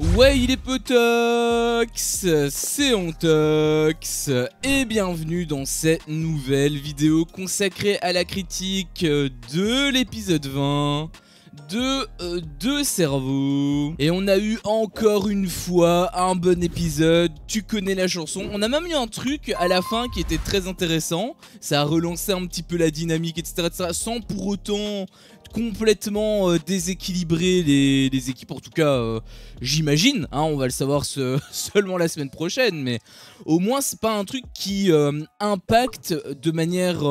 Ouais, il est Potox, c'est Ontox, et bienvenue dans cette nouvelle vidéo consacrée à la critique de l'épisode 20 de Deux cerveaux. Et on a eu encore une fois un bon épisode, tu connais la chanson. On a même eu un truc à la fin qui était très intéressant, ça a relancé un petit peu la dynamique, etc. sans pour autant complètement déséquilibrer les équipes, en tout cas j'imagine, hein, on va le savoir seulement la semaine prochaine, mais au moins c'est pas un truc qui impacte de manière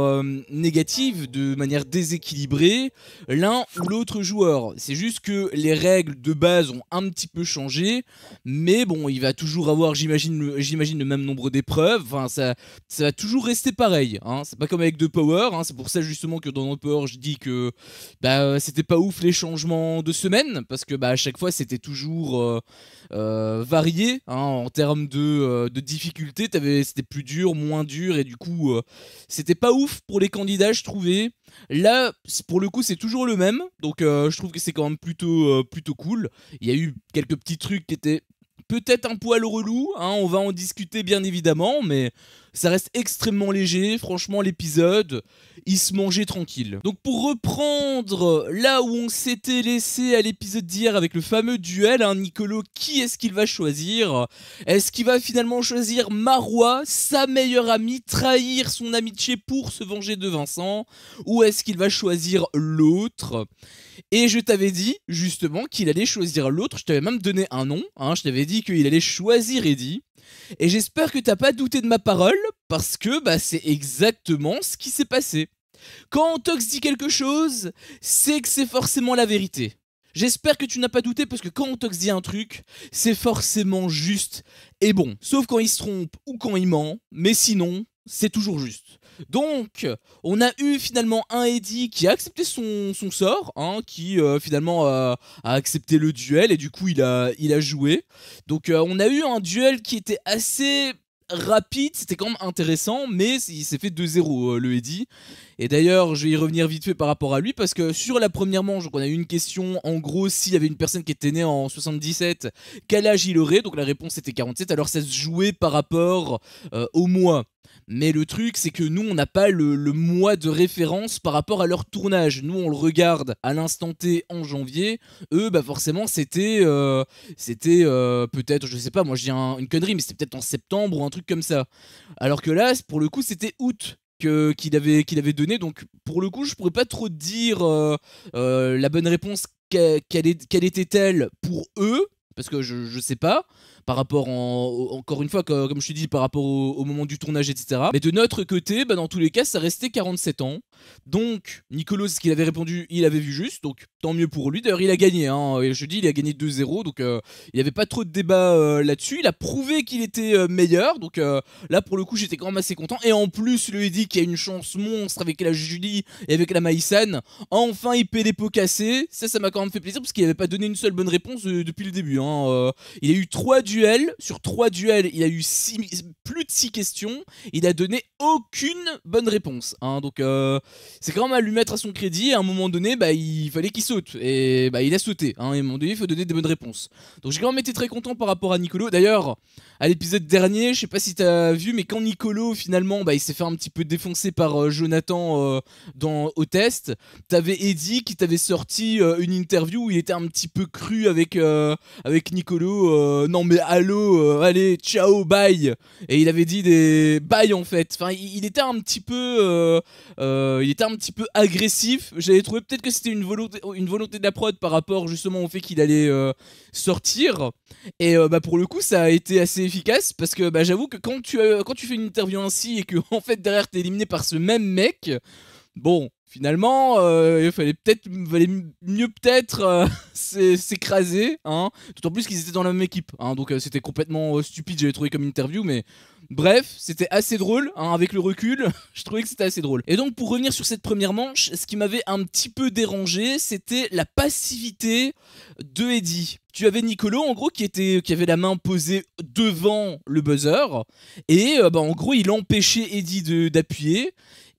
négative, de manière déséquilibrée l'un ou l'autre joueur. C'est juste que les règles de base ont un petit peu changé, mais bon, il va toujours avoir, j'imagine le même nombre d'épreuves, enfin ça va toujours rester pareil, hein. C'est pas comme avec The Power, hein. C'est pour ça justement que dans The Power je dis que c'était pas ouf les changements de semaine, parce que à chaque fois c'était toujours varié, hein, en termes de difficulté. C'était plus dur, moins dur, et du coup c'était pas ouf pour les candidats, je trouvais. Là pour le coup c'est toujours le même, donc je trouve que c'est quand même plutôt cool. Il y a eu quelques petits trucs qui étaient peut-être un poil relou, hein, on va en discuter bien évidemment, mais ça reste extrêmement léger. Franchement, l'épisode, il se mangeait tranquille. Donc pour reprendre là où on s'était laissé à l'épisode d'hier avec le fameux duel, hein, Nicolo, qui est-ce qu'il va choisir? Est-ce qu'il va finalement choisir Marois, sa meilleure amie, trahir son amitié pour se venger de Vincent? Ou est-ce qu'il va choisir l'autre? Et je t'avais dit justement qu'il allait choisir l'autre, je t'avais même donné un nom, hein, je t'avais dit qu'il allait choisir Eddie. Et j'espère que t'as pas douté de ma parole, parce que c'est exactement ce qui s'est passé. Quand Ontox dit quelque chose, c'est que c'est forcément la vérité. J'espère que tu n'as pas douté, parce que quand Ontox dit un truc, c'est forcément juste et bon. Sauf quand il se trompe ou quand il ment, mais sinon, c'est toujours juste. Donc, on a eu finalement un Eddie qui a accepté son sort, hein, qui finalement a accepté le duel, et du coup il a joué. Donc on a eu un duel qui était assez rapide, c'était quand même intéressant, mais il s'est fait 2-0 le Eddie. Et d'ailleurs je vais y revenir vite fait par rapport à lui, parce que sur la première manche, donc on a eu une question, en gros s'il y avait une personne qui était née en 77, quel âge il aurait? Donc la réponse était 47, alors ça se jouait par rapport au mois. Mais le truc c'est que nous on n'a pas le mois de référence par rapport à leur tournage. Nous on le regarde à l'instant T en janvier, eux forcément c'était peut-être, je sais pas, moi je dis une connerie, mais c'était peut-être en septembre ou un truc comme ça. Alors que là pour le coup c'était août qu'il avait donné, donc pour le coup je pourrais pas trop te dire la bonne réponse quelle était-elle pour eux, parce que je sais pas, par rapport encore une fois, comme je te dis, par rapport au moment du tournage, etc. Mais de notre côté, dans tous les cas, ça restait 47 ans. Donc, Nicolo, c'est ce qu'il avait répondu, il avait vu juste, donc tant mieux pour lui. D'ailleurs, il a gagné, hein, et je dis, il a gagné 2-0, donc il n'y avait pas trop de débat là-dessus. Il a prouvé qu'il était meilleur, donc là, pour le coup, j'étais quand même assez content. Et en plus, le Eddie qui a une chance monstre avec la Julie et avec la Maïsan, enfin, il paie les pots cassés. Ça m'a quand même fait plaisir, parce qu'il n'avait pas donné une seule bonne réponse depuis le début, hein. Il a eu 3 duels, sur 3 duels, il a eu plus de 6 questions, il a donné aucune bonne réponse, hein. Donc c'est quand même à lui mettre à son crédit. À un moment donné, il fallait qu'il saute, et il a sauté, hein. Et à un moment donné, il faut donner des bonnes réponses. Donc j'ai quand même été très content par rapport à Nicolo. D'ailleurs, à l'épisode dernier, je sais pas si t'as vu, mais quand Nicolo finalement il s'est fait un petit peu défoncer par Jonathan au test, t'avais Eddie qui t'avait sorti une interview où il était un petit peu cru avec Nicolo, non mais allô, allez, ciao, bye. Et il avait dit des bye en fait. Enfin, il était un petit peu agressif. J'avais trouvé peut-être que c'était une volonté de la prod par rapport justement au fait qu'il allait sortir. Et pour le coup, ça a été assez efficace, parce que j'avoue que quand tu fais une interview ainsi et que en fait derrière t'es éliminé par ce même mec, bon, finalement, il valait mieux peut-être s'écraser, hein. D'autant plus qu'ils étaient dans la même équipe, hein, donc c'était complètement stupide, j'avais trouvé comme interview, mais bref, c'était assez drôle, hein, avec le recul, je trouvais que c'était assez drôle. Et donc pour revenir sur cette première manche, ce qui m'avait un petit peu dérangé, c'était la passivité de Eddie. Tu avais Nicolo en gros qui avait la main posée devant le buzzer, et en gros il empêchait Eddie d'appuyer.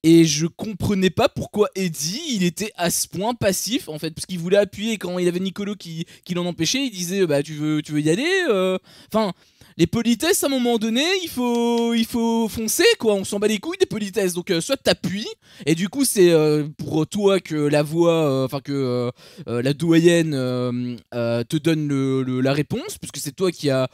Et je comprenais pas pourquoi Eddie, il était à ce point passif, en fait, parce qu'il voulait appuyer quand il avait Nicolo qui l'en empêchait, il disait, bah tu veux y aller Enfin, les politesses, à un moment donné, il faut foncer, quoi, on s'en bat les couilles des politesses, donc soit t'appuies, et du coup c'est pour toi que la voix, enfin que la doyenne te donne la réponse, puisque c'est toi qui a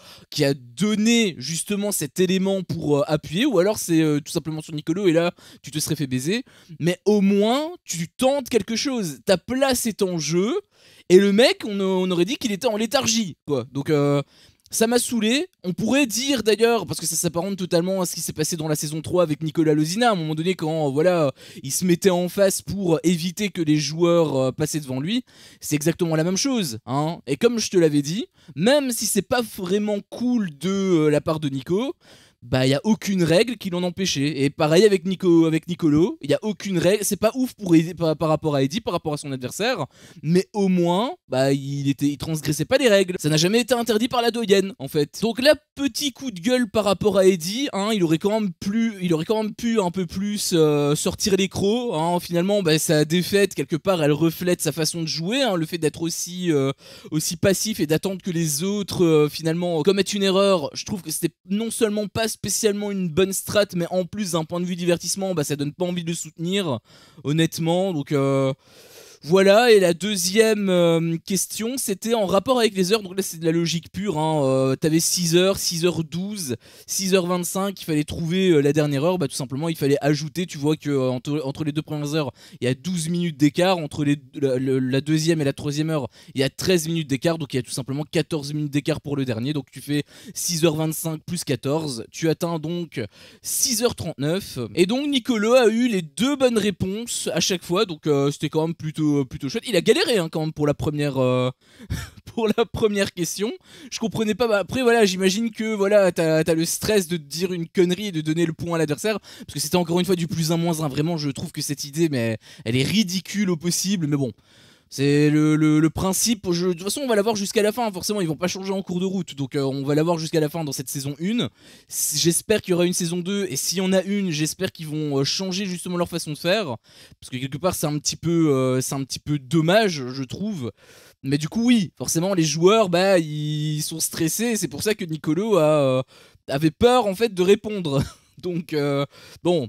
donné justement cet élément pour appuyer, ou alors c'est tout simplement sur Nicolo, et là tu te serais fait baiser, mais au moins tu tentes quelque chose, ta place est en jeu, et le mec on aurait dit qu'il était en léthargie, quoi, donc ça m'a saoulé. On pourrait dire d'ailleurs, parce que ça s'apparente totalement à ce qui s'est passé dans la saison 3 avec Nicolas Lozina, à un moment donné quand voilà, il se mettait en face pour éviter que les joueurs passaient devant lui, c'est exactement la même chose, hein. Et comme je te l'avais dit, même si c'est pas vraiment cool de la part de Nico, bah il y a aucune règle qui l'en empêchait. Et pareil avec Nicolo, il y a aucune règle, c'est pas ouf pour Eddie, par rapport à Eddie, par rapport à son adversaire, mais au moins bah il transgressait pas les règles. Ça n'a jamais été interdit par la doyenne en fait. Donc là, petit coup de gueule par rapport à Eddie, hein, il aurait quand même pu un peu plus sortir les crocs, hein. Finalement bah, sa défaite quelque part elle reflète sa façon de jouer, hein, le fait d'être aussi passif et d'attendre que les autres finalement commettent une erreur. Je trouve que c'était non seulement pas spécialement une bonne strat, mais en plus d'un point de vue divertissement, bah ça donne pas envie de le soutenir, honnêtement. Donc voilà, et la deuxième question, c'était en rapport avec les heures, donc là c'est de la logique pure, hein. T'avais 6h, 6h12, 6h25, il fallait trouver la dernière heure, bah tout simplement il fallait ajouter, tu vois que entre les deux premières heures, il y a 12 minutes d'écart, entre la deuxième et la troisième heure, il y a 13 minutes d'écart, donc il y a tout simplement 14 minutes d'écart pour le dernier, donc tu fais 6h25 plus 14, tu atteins donc 6h39, et donc Nicolo a eu les deux bonnes réponses à chaque fois, donc c'était quand même plutôt chouette. Il a galéré hein, quand même pour la première pour la première question. Je comprenais pas. Bah, après voilà, j'imagine que voilà, t'as le stress de te dire une connerie et de donner le point à l'adversaire, parce que c'était encore une fois du plus 1 moins 1. Vraiment, je trouve que cette idée, mais elle est ridicule au possible. Mais bon. C'est le principe, de toute façon on va l'avoir jusqu'à la fin, forcément ils vont pas changer en cours de route, donc on va l'avoir jusqu'à la fin dans cette saison 1. J'espère qu'il y aura une saison 2, et s'il y en a une, j'espère qu'ils vont changer justement leur façon de faire, parce que quelque part c'est un petit peu dommage je trouve. Mais du coup oui, forcément les joueurs bah ils sont stressés, c'est pour ça que Nicolo avait peur en fait de répondre. Donc bon,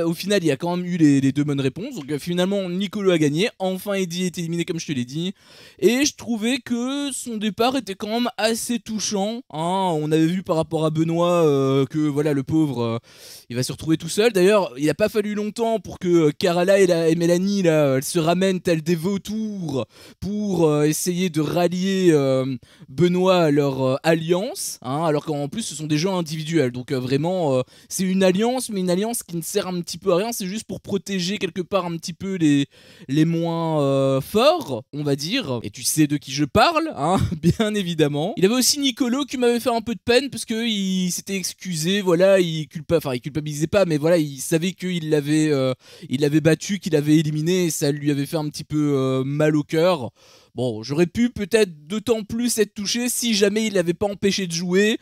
au final il y a quand même eu les deux bonnes réponses. Donc finalement Nicolo a gagné. Enfin Eddie est éliminé comme je te l'ai dit. Et je trouvais que son départ était quand même assez touchant, hein. On avait vu par rapport à Benoît que voilà le pauvre il va se retrouver tout seul. D'ailleurs il n'a pas fallu longtemps pour que Carala et Mélanie là, elles se ramènent telles des vautours pour essayer de rallier Benoît à leur alliance, hein, alors qu'en plus ce sont des gens individuels. Donc vraiment c'est une alliance, mais une alliance qui ne sert un petit peu à rien, c'est juste pour protéger quelque part un petit peu les moins forts, on va dire. Et tu sais de qui je parle, hein, bien évidemment. Il y avait aussi Nicolo qui m'avait fait un peu de peine, parce qu'il s'était excusé, voilà, il culpabilisait pas, mais voilà, il savait qu'il l'avait battu, qu'il l'avait éliminé, et ça lui avait fait un petit peu mal au cœur. Bon, j'aurais pu peut-être d'autant plus être touché si jamais il l'avait pas empêché de jouer.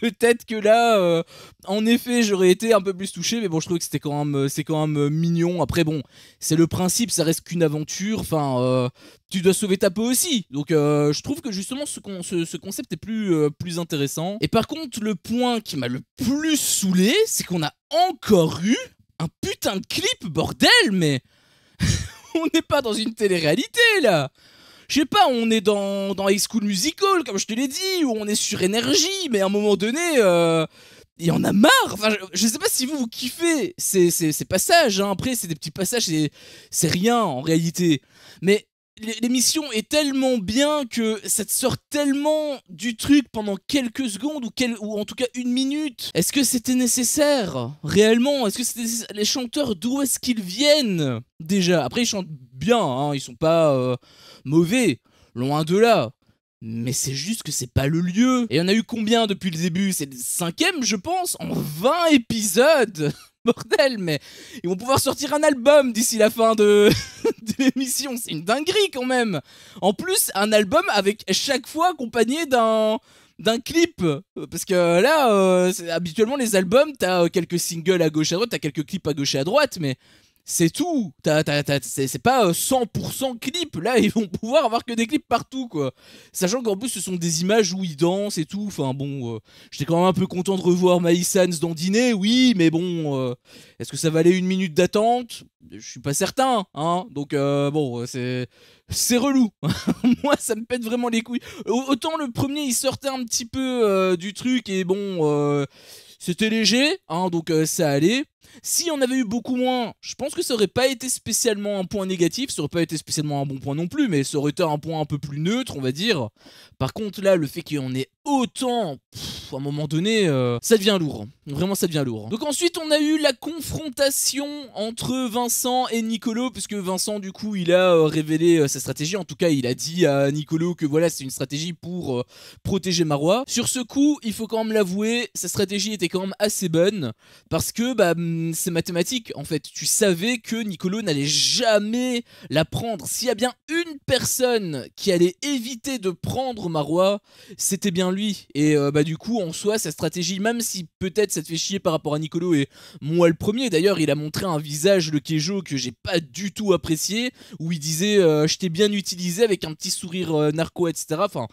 Peut-être que là, en effet, j'aurais été un peu plus touché, mais bon, je trouve que c'est quand même mignon. Après, bon, c'est le principe, ça reste qu'une aventure. Enfin, tu dois sauver ta peau aussi. Donc, je trouve que justement, ce concept est plus intéressant. Et par contre, le point qui m'a le plus saoulé, c'est qu'on a encore eu un putain de clip, bordel, mais... On n'est pas dans une télé-réalité là. Je sais pas, on est dans High School Musical, comme je te l'ai dit, ou on est sur Énergie, mais à un moment donné, il y en a marre. Enfin, je sais pas si vous kiffez ces passages, hein. Après c'est des petits passages, c'est rien en réalité. Mais l'émission est tellement bien que ça te sort tellement du truc pendant quelques secondes, ou en tout cas 1 minute. Est-ce que c'était nécessaire réellement? Est-ce que c'était nécessaire? Les chanteurs, d'où est-ce qu'ils viennent déjà? Après ils chantent bien, hein, ils sont pas mauvais, loin de là. Mais c'est juste que c'est pas le lieu. Et il y en a eu combien depuis le début? C'est le 5ème je pense, en 20 épisodes. bordel, mais ils vont pouvoir sortir un album d'ici la fin de, de l'émission. C'est une dinguerie quand même. En plus, un album avec chaque fois accompagné d'un clip, parce que là habituellement les albums t'as quelques singles à gauche à droite, t'as quelques clips à gauche et à droite, mais c'est tout. C'est pas 100% clip. Là, ils vont pouvoir avoir que des clips partout, quoi. Sachant qu'en plus, ce sont des images où ils dansent et tout. Enfin, bon, j'étais quand même un peu content de revoir Miley Sans dans Dîner, oui, mais bon, est-ce que ça valait 1 minute d'attente? Je suis pas certain, hein. Donc, bon, c'est relou. Moi, ça me pète vraiment les couilles. Autant le premier, il sortait un petit peu du truc et bon, c'était léger, hein, donc ça allait. Si on avait eu beaucoup moins, je pense que ça aurait pas été spécialement un point négatif, ça aurait pas été spécialement un bon point non plus, mais ça aurait été un point un peu plus neutre, on va dire. Par contre, là, le fait qu'il y en ait autant, à un moment donné, ça devient lourd. Vraiment, ça devient lourd. Donc ensuite, on a eu la confrontation entre Vincent et Nicolo, puisque Vincent, du coup, il a révélé sa stratégie. En tout cas, il a dit à Nicolo que voilà, c'est une stratégie pour protéger Marois. Sur ce coup, il faut quand même l'avouer, sa stratégie était quand même assez bonne, parce que bah, c'est mathématique, en fait. Tu savais que Nicolo n'allait jamais la prendre. S'il y a bien une personne qui allait éviter de prendre Marois, c'était bien lui. Et bah du coup, en soi, sa stratégie, même si peut-être ça te fait chier par rapport à Nicolo, et moi le premier, d'ailleurs, il a montré un visage, le Kejo, que j'ai pas du tout apprécié, où il disait je t'ai bien utilisé avec un petit sourire narco, etc. Enfin,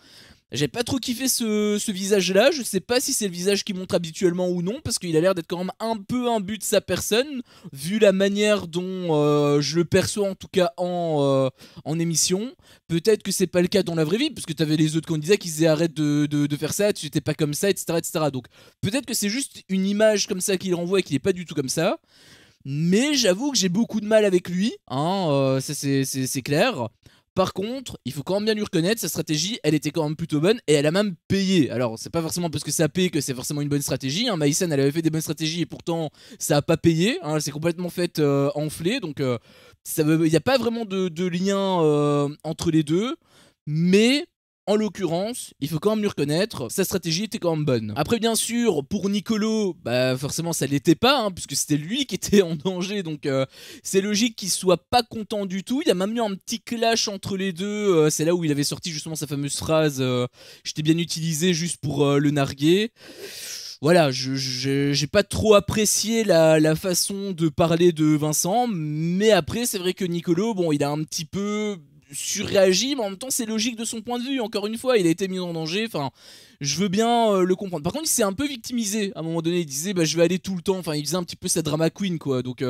j'ai pas trop kiffé ce visage-là, je sais pas si c'est le visage qu'il montre habituellement ou non, parce qu'il a l'air d'être quand même un peu imbu de sa personne, vu la manière dont je le perçois en tout cas en émission. Peut-être que c'est pas le cas dans la vraie vie, parce que t'avais les autres candidats qui disaient arrête de faire ça, tu étais pas comme ça, etc. etc. Donc peut-être que c'est juste une image comme ça qu'il renvoie et qu'il est pas du tout comme ça. Mais j'avoue que j'ai beaucoup de mal avec lui, hein, ça c'est clair. Par contre, il faut quand même bien lui reconnaître, sa stratégie, elle était quand même plutôt bonne et elle a même payé. Alors, c'est pas forcément parce que ça paye que c'est forcément une bonne stratégie. Hein. Maïsen, elle avait fait des bonnes stratégies et pourtant, ça a pas payé. Hein. Elle s'est complètement faite enfler. Donc, il n'y a pas vraiment de lien entre les deux. Mais en l'occurrence, il faut quand même lui reconnaître, sa stratégie était quand même bonne. Après, bien sûr, pour Nicolo, bah forcément ça l'était pas, hein, puisque c'était lui qui était en danger, donc c'est logique qu'il soit pas content du tout. Il y a même eu un petit clash entre les deux, c'est là où il avait sorti justement sa fameuse phrase « Je t'ai bien utilisé juste pour le narguer ». Voilà, j'ai pas trop apprécié la façon de parler de Vincent, mais après c'est vrai que Nicolo, bon, il a un petit peu surréagi, mais en même temps c'est logique de son point de vue. Encore une fois, il a été mis en danger, enfin je veux bien le comprendre. Par contre, il s'est un peu victimisé à un moment donné, il disait bah je vais aller tout le temps, enfin il faisait un petit peu sa drama queen quoi, donc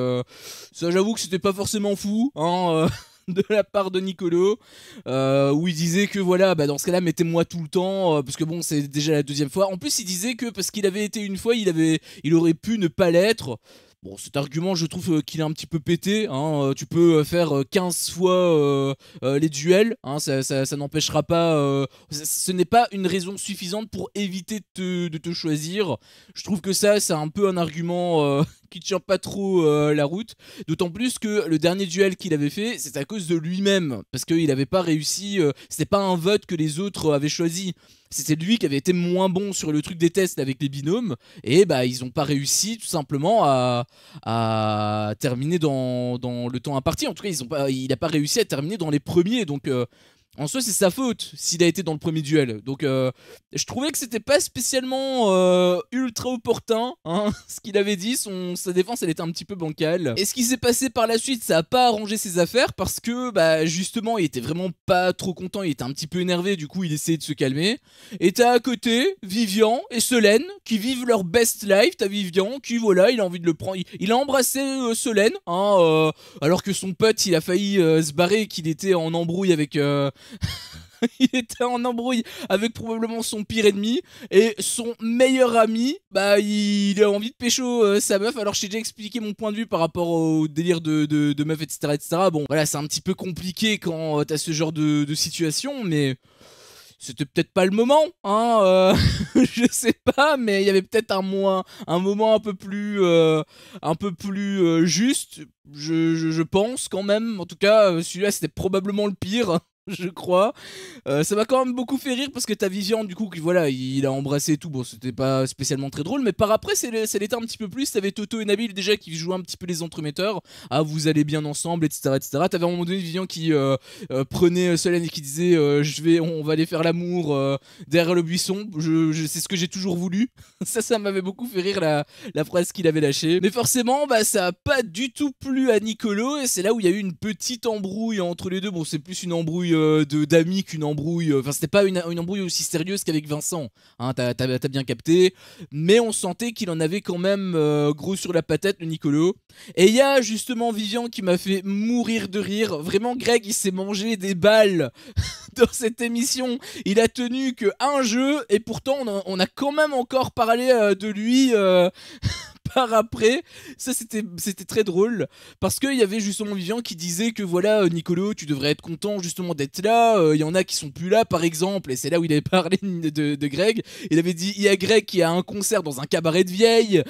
ça j'avoue que c'était pas forcément fou, hein, de la part de Nicolo, où il disait que voilà, bah dans ce cas-là, mettez-moi tout le temps, parce que bon, c'est déjà la deuxième fois. En plus, il disait que parce qu'il avait été une fois, il aurait pu ne pas l'être. Bon, cet argument, je trouve qu'il est un petit peu pété. Hein. Tu peux faire 15 fois les duels. Hein. Ça n'empêchera pas. Ce n'est pas une raison suffisante pour éviter de te choisir. Je trouve que ça, c'est un peu un argument qui tient pas trop la route. D'autant plus que le dernier duel qu'il avait fait, c'est à cause de lui-même. Parce qu'il n'avait pas réussi. C'était pas un vote que les autres avaient choisi. C'était lui qui avait été moins bon sur le truc des tests avec les binômes. Et bah, ils n'ont pas réussi tout simplement à terminer dans le temps imparti. En tout cas, il n'a pas réussi à terminer dans les premiers. Donc, en soi, c'est sa faute s'il a été dans le premier duel. Donc, je trouvais que c'était pas spécialement ultra opportun, hein, ce qu'il avait dit. Sa défense, elle était un petit peu bancale. Et ce qui s'est passé par la suite, ça a pas arrangé ses affaires parce que, bah, justement, il était vraiment pas trop content. Il était un petit peu énervé. Du coup, il essayait de se calmer. Et t'as à côté Vivian et Solène qui vivent leur best life. T'as Vivian qui, voilà, il a envie de le prendre. Il a embrassé Solène, hein, alors que son pote, il a failli se barrer, qu'il était en embrouille avec. Il était en embrouille avec probablement son pire ennemi et son meilleur ami, bah il a envie de pécho sa meuf. Alors je t'ai déjà expliqué mon point de vue par rapport au délire de meuf, etc., etc. Bon voilà, c'est un petit peu compliqué quand t'as ce genre de situation, mais c'était peut-être pas le moment, hein, je sais pas, mais il y avait peut-être un moment un peu plus juste, je pense quand même. En tout cas, celui-là c'était probablement le pire. je crois. Ça m'a quand même beaucoup fait rire parce que t'as Vivian du coup qui voilà il a embrassé et tout, bon c'était pas spécialement très drôle, mais par après ça l'était un petit peu plus. T'avais Toto et Nabil déjà qui jouaient un petit peu les entremetteurs, ah vous allez bien ensemble etc etc. T'avais à un moment donné Vivian qui prenait Solène et qui disait on va aller faire l'amour derrière le buisson, c'est ce que j'ai toujours voulu. Ça m'avait beaucoup fait rire la phrase qu'il avait lâchée, mais forcément bah ça a pas du tout plu à Nicolo et c'est là où il y a eu une petite embrouille entre les deux. Bon c'est plus une embrouille d'amis qu'une embrouille. Enfin, c'était pas une embrouille aussi sérieuse qu'avec Vincent. Hein, t'as bien capté. Mais on sentait qu'il en avait quand même gros sur la patate, le Nicolo. Et il y a justement Vivian qui m'a fait mourir de rire. Vraiment, Greg, il s'est mangé des balles dans cette émission. Il a tenu que un jeu. Et pourtant, on a quand même encore parlé de lui. Par après, ça c'était très drôle parce qu'il y avait justement Vivian qui disait que voilà Nicolo tu devrais être content justement d'être là, il y en a qui sont plus là par exemple, et c'est là où il avait parlé de Greg, il avait dit il y a Greg qui a un concert dans un cabaret de vieilles.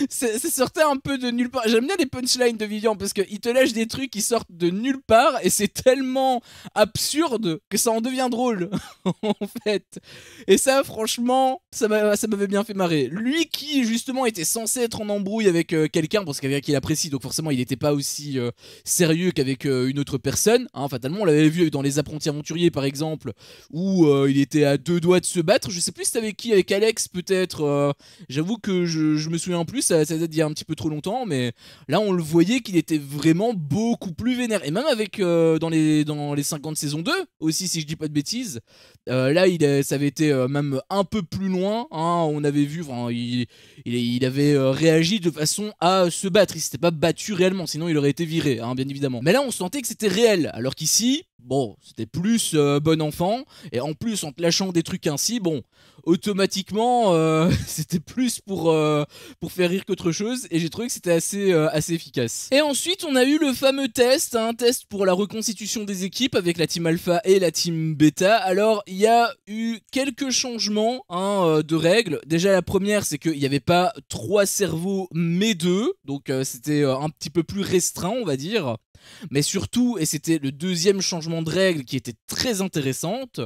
Ça sortait un peu de nulle part. J'aime bien les punchlines de Vivian parce qu'il te lâche des trucs qui sortent de nulle part et c'est tellement absurde que ça en devient drôle en fait. Et ça franchement ça m'avait bien fait marrer. Lui qui justement était censé être en embrouille avec quelqu'un parce qu'il apprécie, donc forcément il n'était pas aussi sérieux qu'avec une autre personne, hein, fatalement on l'avait vu dans Les Apprentis Aventuriers par exemple où il était à deux doigts de se battre. Je sais plus si c'était avec qui, avec Alex peut-être, j'avoue que je me souviens plus, ça date d'il y a un petit peu trop longtemps, mais là on le voyait qu'il était vraiment beaucoup plus vénère. Et même avec dans les 50 saison 2 aussi, si je dis pas de bêtises, là ça avait été même un peu plus loin, hein, on avait vu, il avait réagi de façon à se battre, il s'était pas battu réellement, sinon il aurait été viré, hein, bien évidemment. Mais là on sentait que c'était réel, alors qu'ici, bon, c'était plus bon enfant, et en plus en te lâchant des trucs ainsi, bon, automatiquement c'était plus pour faire rire qu'autre chose, et j'ai trouvé que c'était assez efficace. Et ensuite on a eu le fameux test, un test pour la reconstitution des équipes avec la team alpha et la team bêta. Alors il y a eu quelques changements de règles. Déjà la première c'est qu'il n'y avait pas 3 cerveaux mais 2, donc c'était un petit peu plus restreint on va dire. Mais surtout, et c'était le deuxième changement de règle qui était très intéressante,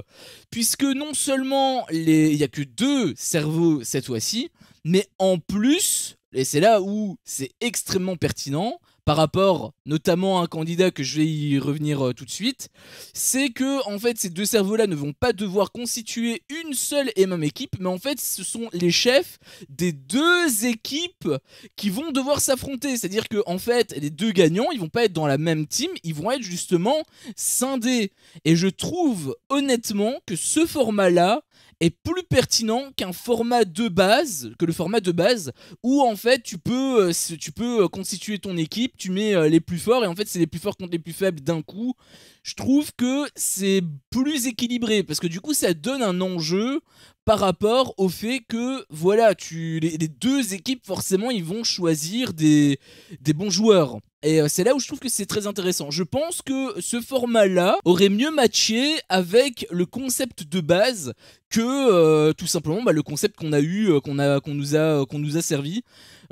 puisque non seulement il n'y a que 2 cerveaux cette fois-ci, mais en plus, et c'est là où c'est extrêmement pertinent, par rapport notamment à un candidat que je vais y revenir tout de suite, c'est que en fait ces 2 cerveaux-là ne vont pas devoir constituer une seule et même équipe, mais en fait ce sont les chefs des 2 équipes qui vont devoir s'affronter. C'est-à-dire que en fait les 2 gagnants, ils vont pas être dans la même team, ils vont être justement scindés. Et je trouve honnêtement que ce format-là est plus pertinent qu'un format de base, que le format de base où en fait tu peux constituer ton équipe, tu mets les plus forts et en fait c'est les plus forts contre les plus faibles d'un coup. Je trouve que c'est plus équilibré parce que du coup ça donne un enjeu par rapport au fait que voilà, les 2 équipes forcément ils vont choisir des bons joueurs. Et c'est là où je trouve que c'est très intéressant. Je pense que ce format-là aurait mieux matché avec le concept de base que tout simplement le concept qu'on a eu, qu'on nous a servi.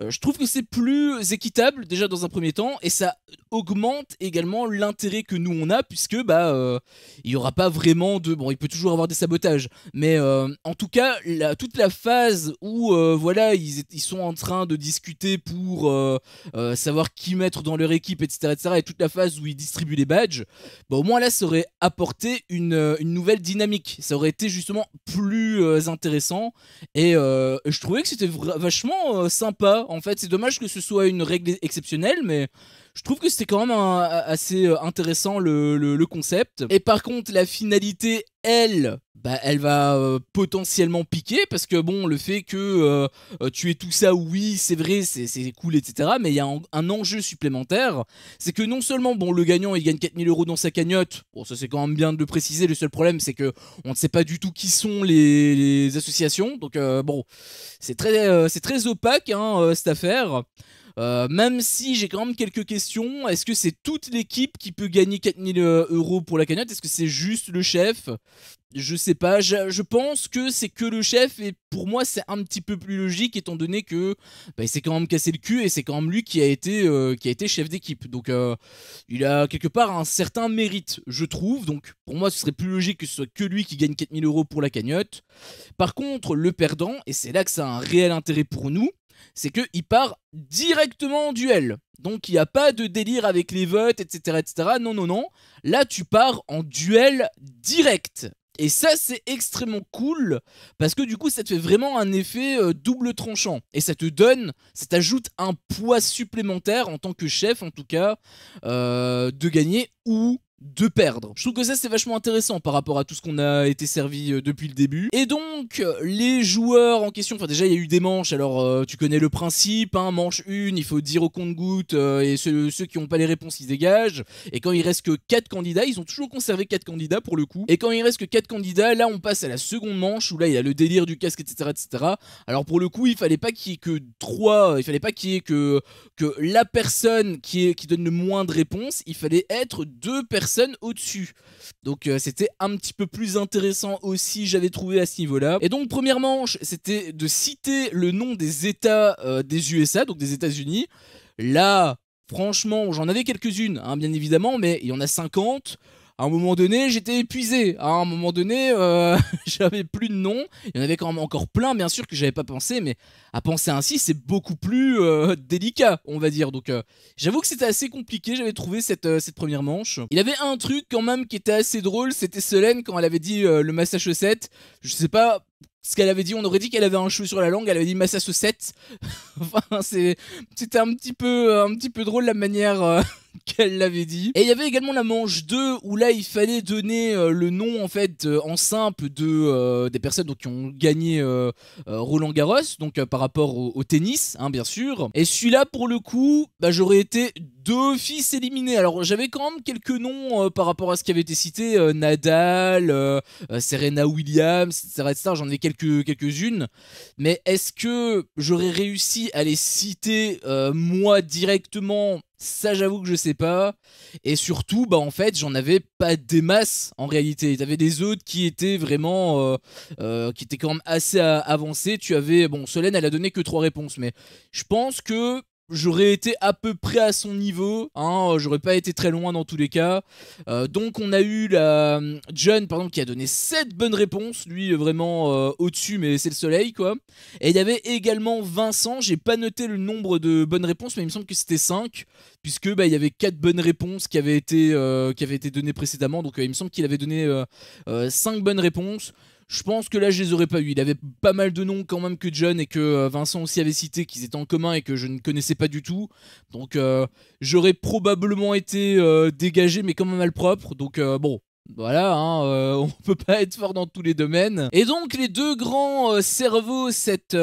Je trouve que c'est plus équitable déjà dans un premier temps et ça augmente également l'intérêt que nous on a puisque il y aura pas vraiment de... Bon, il peut toujours avoir des sabotages, mais en tout cas toute la phase où voilà ils sont en train de discuter pour savoir qui mettre dans leur équipe etc., et toute la phase où ils distribuent les badges, au moins là ça aurait apporté une nouvelle dynamique, ça aurait été justement plus intéressant et je trouvais que c'était vachement sympa. En fait c'est dommage que ce soit une règle exceptionnelle, mais je trouve que c'était quand même assez intéressant le concept. Et par contre la finalité elle va potentiellement piquer parce que bon, le fait que tu aies tout ça, oui c'est vrai, c'est cool etc, mais il y a un enjeu supplémentaire, c'est que non seulement bon le gagnant il gagne 4000 € dans sa cagnotte, bon ça c'est quand même bien de le préciser, le seul problème c'est que on ne sait pas du tout qui sont les associations, donc bon c'est très opaque cette affaire. Même si j'ai quand même quelques questions. Est-ce que c'est toute l'équipe qui peut gagner 4000 € pour la cagnotte? Est-ce que c'est juste le chef? Je sais pas, je pense que c'est que le chef, et pour moi c'est un petit peu plus logique étant donné que il s'est quand même cassé le cul et c'est quand même lui qui a été chef d'équipe. Donc il a quelque part un certain mérite, je trouve. Donc pour moi ce serait plus logique que ce soit que lui qui gagne 4000 € pour la cagnotte. Par contre le perdant, et c'est là que ça a un réel intérêt pour nous, c'est qu'il part directement en duel. Donc il n'y a pas de délire avec les votes, etc., etc. Non, non, non. Là tu pars en duel direct. Et ça c'est extrêmement cool parce que du coup ça te fait vraiment un effet double tranchant. Et ça t'ajoute un poids supplémentaire en tant que chef en tout cas de gagner ou de perdre. Je trouve que ça c'est vachement intéressant par rapport à tout ce qu'on a été servi depuis le début. Et donc les joueurs en question, enfin déjà il y a eu des manches, alors tu connais le principe, hein, manche 1, il faut dire au compte-gouttes et ceux qui n'ont pas les réponses ils dégagent. Et quand il reste que 4 candidats, ils ont toujours conservé 4 candidats pour le coup. Et quand il reste que 4 candidats, là on passe à la seconde manche où là il y a le délire du casque, etc., etc. Alors pour le coup il fallait pas qu'il y ait que 3, il fallait pas qu'il y ait que la personne qui donne le moins de réponses, il fallait être 2 personnes au-dessus. Donc c'était un petit peu plus intéressant aussi, j'avais trouvé à ce niveau-là. Et donc première manche, c'était de citer le nom des États des USA, donc des États-Unis. Là, franchement, j'en avais quelques-unes, hein, bien évidemment, mais il y en a 50. À un moment donné, j'étais épuisé. À un moment donné, j'avais plus de noms. Il y en avait quand même encore plein, bien sûr, que j'avais pas pensé. Mais à penser ainsi, c'est beaucoup plus délicat, on va dire. Donc, j'avoue que c'était assez compliqué. J'avais trouvé cette première manche. Il y avait un truc quand même qui était assez drôle. C'était Solène quand elle avait dit le Massachusetts. Je sais pas ce qu'elle avait dit, on aurait dit qu'elle avait un cheveu sur la langue, elle avait dit Massachusetts. Enfin, c'était un petit peu drôle la manière qu'elle l'avait dit. Et il y avait également la manche 2 où là il fallait donner le nom en fait en simple des personnes donc, qui ont gagné Roland Garros, donc par rapport au tennis, hein, bien sûr. Et celui-là pour le coup, j'aurais été d'office éliminé. Alors j'avais quand même quelques noms par rapport à ce qui avait été cité, Nadal, Serena Williams, etc. J'en ai quelques-unes. Mais est-ce que j'aurais réussi à les citer moi directement? Ça j'avoue que je sais pas. Et surtout en fait j'en avais pas des masses en réalité. T'avais des autres qui étaient vraiment qui étaient quand même assez avancés. Tu avais, bon, Solène elle a donné que 3 réponses, mais je pense que j'aurais été à peu près à son niveau, hein, j'aurais pas été très loin dans tous les cas. Donc on a eu John par exemple qui a donné 7 bonnes réponses, lui vraiment au-dessus, mais c'est le soleil quoi. Et il y avait également Vincent, j'ai pas noté le nombre de bonnes réponses mais il me semble que c'était 5, puisque il y avait 4 bonnes réponses qui avaient été données précédemment, donc il me semble qu'il avait donné 5 bonnes réponses. Je pense que là je les aurais pas eu. Il avait pas mal de noms quand même que John et que Vincent aussi avait cité, qu'ils étaient en commun et que je ne connaissais pas du tout. Donc j'aurais probablement été dégagé mais quand même malpropre. Donc bon, voilà, hein, on peut pas être fort dans tous les domaines. Et donc les deux grands cerveaux cette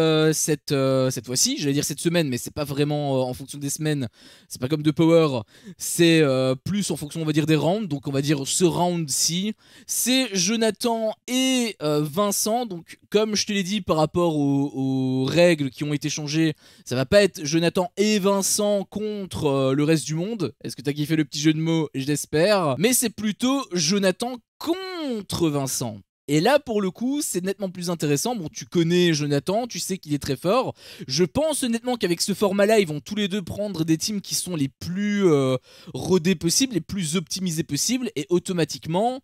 fois-ci, j'allais dire cette semaine, mais c'est pas vraiment en fonction des semaines, c'est pas comme de Power, c'est plus en fonction on va dire des rounds, donc on va dire ce round-ci, c'est Jonathan et Vincent. Donc comme je te l'ai dit par rapport aux règles qui ont été changées, ça va pas être Jonathan et Vincent contre le reste du monde. Est-ce que t'as kiffé le petit jeu de mots? Je l'espère. Mais c'est plutôt Jonathan contre Vincent. Et là pour le coup c'est nettement plus intéressant. Bon, tu connais Jonathan, tu sais qu'il est très fort. Je pense honnêtement qu'avec ce format là ils vont tous les deux prendre des teams qui sont les plus rodés possibles, les plus optimisés possibles. Et automatiquement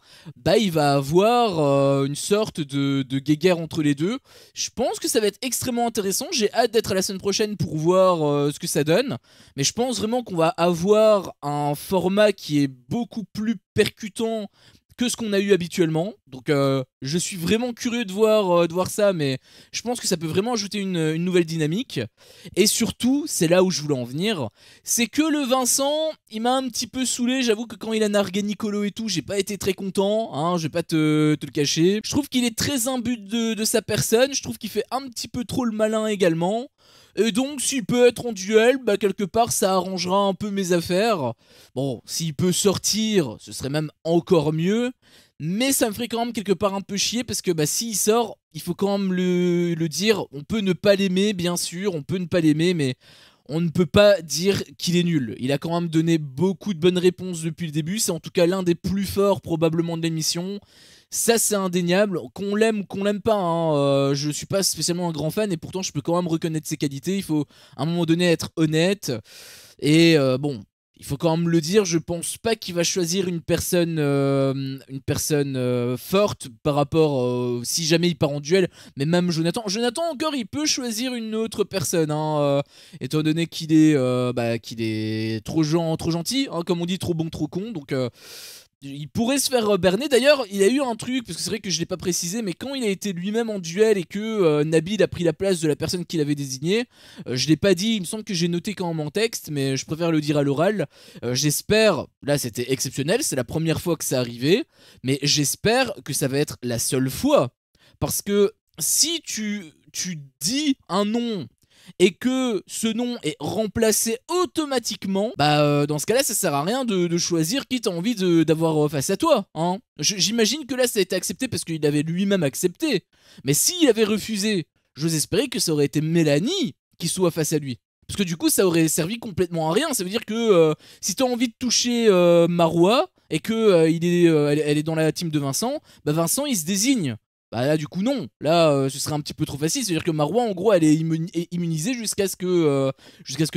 il va avoir une sorte de guéguerre entre les deux. Je pense que ça va être extrêmement intéressant. J'ai hâte d'être à la semaine prochaine pour voir ce que ça donne. Mais je pense vraiment qu'on va avoir un format qui est beaucoup plus percutant que ce qu'on a eu habituellement. Donc je suis vraiment curieux de voir ça, mais je pense que ça peut vraiment ajouter une nouvelle dynamique. Et surtout, c'est là où je voulais en venir, c'est que le Vincent, il m'a un petit peu saoulé. J'avoue que quand il a nargué Nicolo et tout, j'ai pas été très content, hein, je vais pas te le cacher. Je trouve qu'il est très imbu de sa personne, je trouve qu'il fait un petit peu trop le malin également. Et donc s'il peut être en duel, quelque part ça arrangera un peu mes affaires. Bon, s'il peut sortir, ce serait même encore mieux. Mais ça me ferait quand même quelque part un peu chier, parce que s'il sort, il faut quand même le dire. On peut ne pas l'aimer, bien sûr, on peut ne pas l'aimer, mais on ne peut pas dire qu'il est nul. Il a quand même donné beaucoup de bonnes réponses depuis le début. C'est en tout cas l'un des plus forts probablement de l'émission. Ça c'est indéniable, qu'on l'aime ou qu'on l'aime pas, hein, je suis pas spécialement un grand fan et pourtant je peux quand même reconnaître ses qualités. Il faut à un moment donné être honnête et bon, il faut quand même le dire, je pense pas qu'il va choisir une personne forte par rapport si jamais il part en duel. Mais même Jonathan encore il peut choisir une autre personne, hein, étant donné qu'il est trop gentil, hein, comme on dit, trop bon trop con, donc il pourrait se faire berner. D'ailleurs, il a eu un truc, parce que c'est vrai que je l'ai pas précisé, mais quand il a été lui-même en duel et que Nabil a pris la place de la personne qu'il avait désignée, je l'ai pas dit, il me semble que j'ai noté quand même en texte, mais je préfère le dire à l'oral. J'espère, là c'était exceptionnel, c'est la première fois que ça arrivait, mais j'espère que ça va être la seule fois. Parce que si tu dis un nom et que ce nom est remplacé automatiquement, dans ce cas-là, ça sert à rien de choisir qui t'as envie d'avoir face à toi, hein. J'imagine que là, ça a été accepté parce qu'il avait lui-même accepté. Mais s'il avait refusé, j'ose espérer que ça aurait été Mélanie qui soit face à lui. Parce que du coup, ça aurait servi complètement à rien. Ça veut dire que si t'as envie de toucher Marois et que elle est dans la team de Vincent, Vincent, il se désigne. Bah là du coup non, là ce serait un petit peu trop facile, c'est à dire que Marois en gros elle est immunisée jusqu'à ce que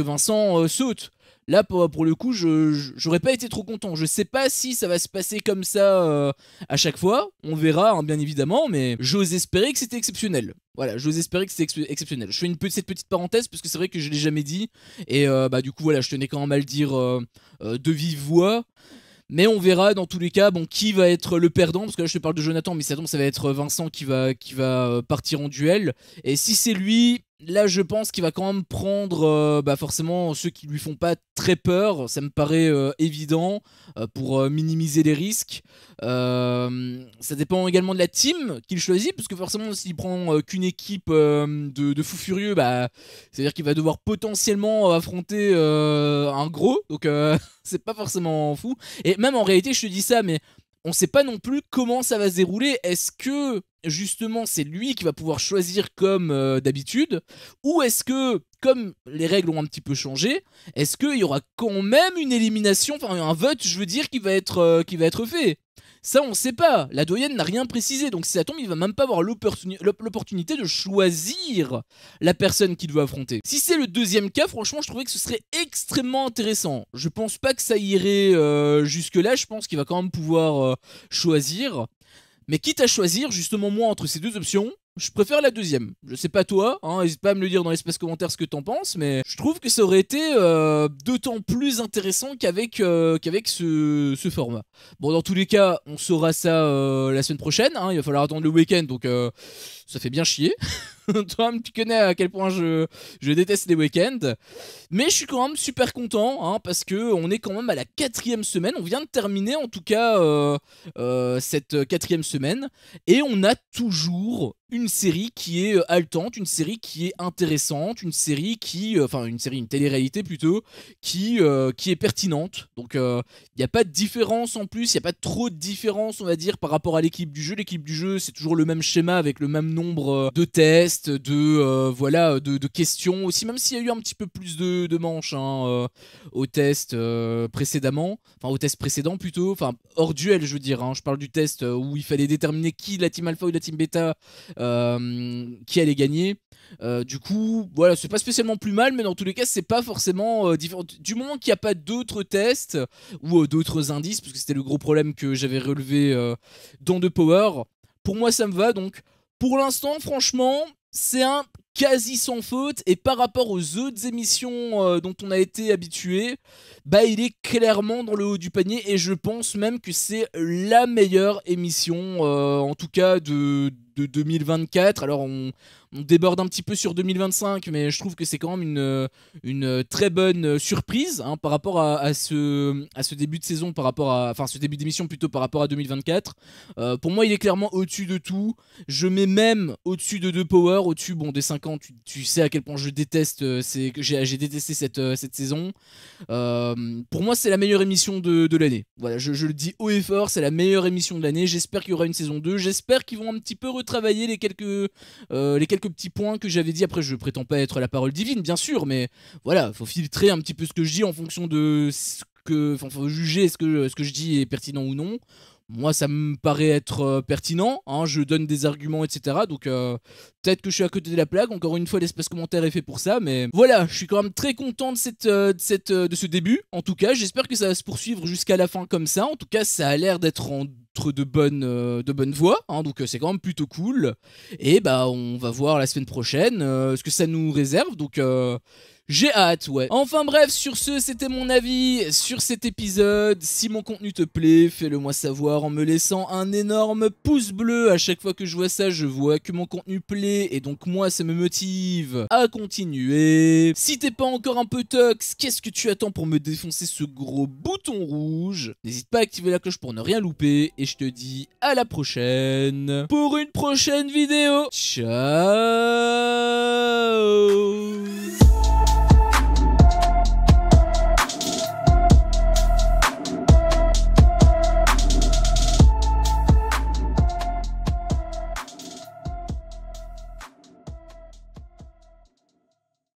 Vincent saute. Là pour le coup j'aurais pas été trop content, je sais pas si ça va se passer comme ça à chaque fois, on verra hein, bien évidemment, mais j'ose espérer que c'était exceptionnel. Voilà, j'ose espérer que c'était exceptionnel. Je fais cette petite parenthèse parce que c'est vrai que je l'ai jamais dit, et du coup voilà, je tenais quand même à le dire de vive voix. Mais on verra dans tous les cas qui va être le perdant, parce que là je te parle de Jonathan, mais ça va être Vincent qui va partir en duel. Et si c'est lui, là je pense qu'il va quand même prendre forcément ceux qui lui font pas très peur, ça me paraît évident, pour minimiser les risques. Ça dépend également de la team qu'il choisit, parce que forcément s'il prend qu'une équipe de fous furieux, c'est-à-dire qu'il va devoir potentiellement affronter un gros, donc c'est pas forcément fou. Et même en réalité je te dis ça, mais on sait pas non plus comment ça va se dérouler. Est-ce que justement c'est lui qui va pouvoir choisir comme d'habitude, ou est-ce que comme les règles ont un petit peu changé, est-ce qu'il y aura quand même une élimination, enfin un vote je veux dire qui va être fait? Ça on sait pas, la doyenne n'a rien précisé, donc si ça tombe il va même pas avoir l'opportunité de choisir la personne qu'il veut affronter. Si c'est le deuxième cas, franchement je trouvais que ce serait extrêmement intéressant. Je pense pas que ça irait jusque là, je pense qu'il va quand même pouvoir choisir. Mais quitte à choisir, justement moi entre ces deux options, je préfère la deuxième. Je sais pas toi, hein, n'hésite pas à me le dire dans l'espace commentaire ce que t'en penses, mais je trouve que ça aurait été d'autant plus intéressant qu'avec ce format. Bon, dans tous les cas, on saura ça la semaine prochaine, hein, il va falloir attendre le week-end, donc ça fait bien chier. Toi, tu connais à quel point je déteste les week-ends. Mais je suis quand même super content, hein, parce que on est quand même à la 4e semaine. On vient de terminer en tout cas cette 4e semaine. Et on a toujours une série qui est haletante, une série qui est intéressante, une série qui... une télé-réalité plutôt, qui est pertinente. Donc il n'y a pas de différence en plus, il n'y a pas trop de différence on va dire par rapport à l'équipe du jeu. L'équipe du jeu c'est toujours le même schéma avec le même nombre de tests, de questions aussi, même s'il y a eu un petit peu plus de manches hein, au test précédemment, enfin au test précédent plutôt, enfin hors duel je veux dire, hein, je parle du test où il fallait déterminer qui, la team alpha ou la team bêta, qui allait gagner. Du coup, voilà, c'est pas spécialement plus mal, mais dans tous les cas, c'est pas forcément différent. Du moment qu'il n'y a pas d'autres tests ou d'autres indices, parce que c'était le gros problème que j'avais relevé dans The Power, pour moi ça me va. Donc, pour l'instant, franchement, c'est un quasi sans faute, et par rapport aux autres émissions dont on a été habitué, il est clairement dans le haut du panier, et je pense même que c'est la meilleure émission en tout cas de 2024. Alors on déborde un petit peu sur 2025, mais je trouve que c'est quand même une très bonne surprise hein, par rapport à ce début de saison, ce début d'émission plutôt par rapport à 2024. Pour moi il est clairement au-dessus de tout. Je mets même au-dessus de The Power, au-dessus des 5 ans, tu sais à quel point je déteste, j'ai détesté cette saison. Pour moi c'est la meilleure émission de l'année. Voilà, je le dis haut et fort, c'est la meilleure émission de l'année. J'espère qu'il y aura une saison 2, j'espère qu'ils vont un petit peu retravailler les quelques quelques petits points que j'avais dit. Après, je prétends pas être la parole divine, bien sûr, mais voilà, faut filtrer un petit peu ce que je dis en fonction de ce que... Enfin, faut juger ce que je dis est pertinent ou non. Moi, ça me paraît être pertinent, hein, je donne des arguments, etc. Donc, peut-être que je suis à côté de la plaque. Encore une fois, l'espace commentaire est fait pour ça. Mais voilà, je suis quand même très content de ce début. En tout cas, j'espère que ça va se poursuivre jusqu'à la fin comme ça. En tout cas, ça a l'air d'être entre de bonnes voies, hein, donc c'est quand même plutôt cool. Et bah, on va voir la semaine prochaine ce que ça nous réserve. Donc, j'ai hâte, ouais. Enfin bref, sur ce, c'était mon avis sur cet épisode. Si mon contenu te plaît, fais-le moi savoir en me laissant un énorme pouce bleu. À chaque fois que je vois ça, je vois que mon contenu plaît. Et donc moi, ça me motive à continuer. Si t'es pas encore un peu tox, qu'est-ce que tu attends pour me défoncer ce gros bouton rouge? N'hésite pas à activer la cloche pour ne rien louper. Et je te dis à la prochaine pour une prochaine vidéo. Ciao.